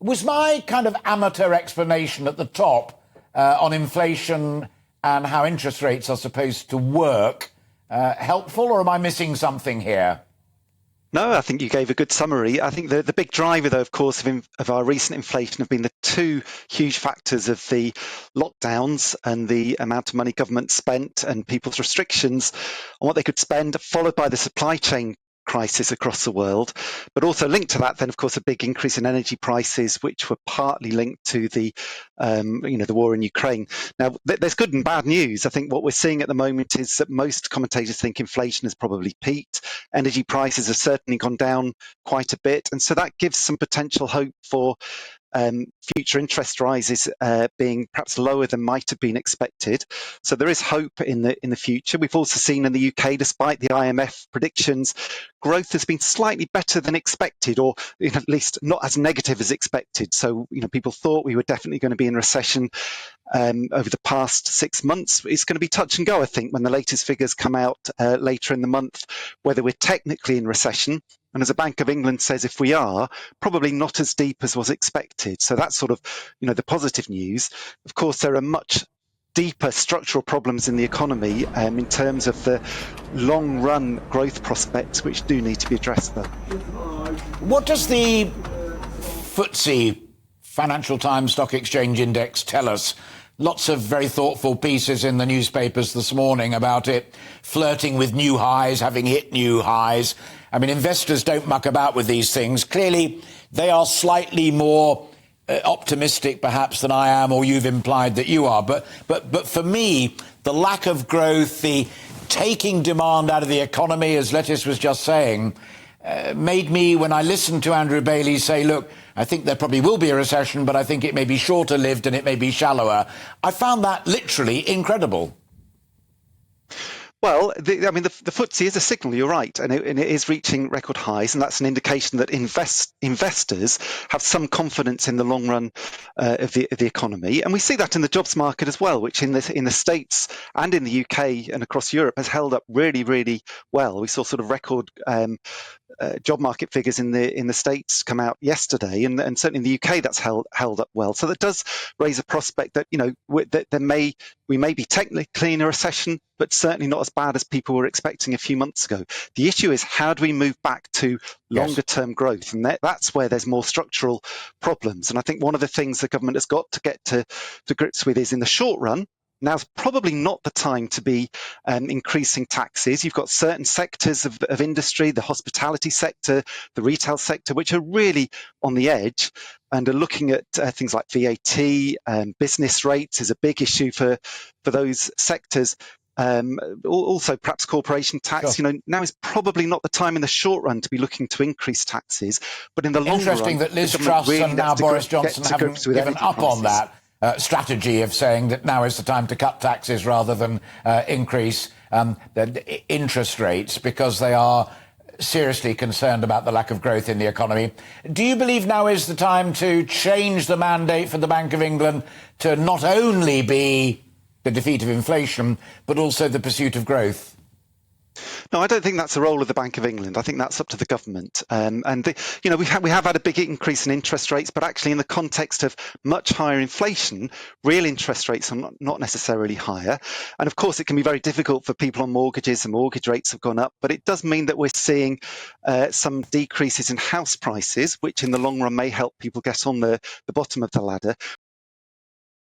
Was my kind of amateur explanation at the top on inflation and how interest rates are supposed to work helpful, or am I missing something here? No, I think you gave a good summary. I think the big driver, though, of course, of our recent inflation have been the two huge factors of the lockdowns and the amount of money government spent and people's restrictions on what they could spend, followed by the supply chain crisis across the world. But also linked to that, then, of course, a big increase in energy prices, which were partly linked to the war in Ukraine. Now, there's good and bad news. I think what we're seeing at the moment is that most commentators think inflation has probably peaked. Energy prices have certainly gone down quite a bit. And so that gives some potential hope for future interest rises being perhaps lower than might have been expected. So there is hope in the future. We've also seen in the UK, despite the IMF predictions, growth has been slightly better than expected, or at least not as negative as expected. So people thought we were definitely going to be in recession over the past 6 months. It's going to be touch and go, I think, when the latest figures come out later in the month, whether we're technically in recession. And as the Bank of England says, if we are, probably not as deep as was expected. So that's sort of, the positive news. Of course, there are much deeper structural problems in the economy in terms of the long run growth prospects, which do need to be addressed, though. What does the FTSE Financial Times Stock Exchange Index tell us? Lots of very thoughtful pieces in the newspapers this morning about it flirting with new highs, having hit new highs. I mean, investors don't muck about with these things. Clearly, they are slightly more optimistic, perhaps, than I am, or you've implied that you are. But for me, the lack of growth, the taking demand out of the economy, as Lettice was just saying, made me, when I listened to Andrew Bailey say, look, I think there probably will be a recession, but I think it may be shorter lived and it may be shallower. I found that literally incredible. Well, the FTSE is a signal, you're right, and it is reaching record highs, and that's an indication that investors have some confidence in the long run of the economy. And we see that in the jobs market as well, which in the States and in the UK and across Europe has held up really, really well. We saw sort of record job market figures in the States come out yesterday, and certainly in the UK that's held up well. So that does raise a prospect that that we may be technically in a recession, but certainly not as bad as people were expecting a few months ago. The issue is, how do we move back to longer term growth? And that's where there's more structural problems. And I think one of the things the government has got to get to grips with is, in the short run, now's probably not the time to be increasing taxes. You've got certain sectors of industry, the hospitality sector, the retail sector, which are really on the edge and are looking at things like VAT. Business rates is a big issue for those sectors. Also, perhaps corporation tax. Sure. Now is probably not the time in the short run to be looking to increase taxes, but in the long run, interesting that Liz Truss really and now Boris Johnson haven't given up on that strategy of saying that now is the time to cut taxes rather than increase the interest rates, because they are seriously concerned about the lack of growth in the economy. Do you believe now is the time to change the mandate for the Bank of England to not only be the defeat of inflation, but also the pursuit of growth? No, I don't think that's the role of the Bank of England. I think that's up to the government. We have had a big increase in interest rates, but actually in the context of much higher inflation, real interest rates are not necessarily higher. And of course, it can be very difficult for people on mortgages, and mortgage rates have gone up. But it does mean that we're seeing some decreases in house prices, which in the long run may help people get on the bottom of the ladder.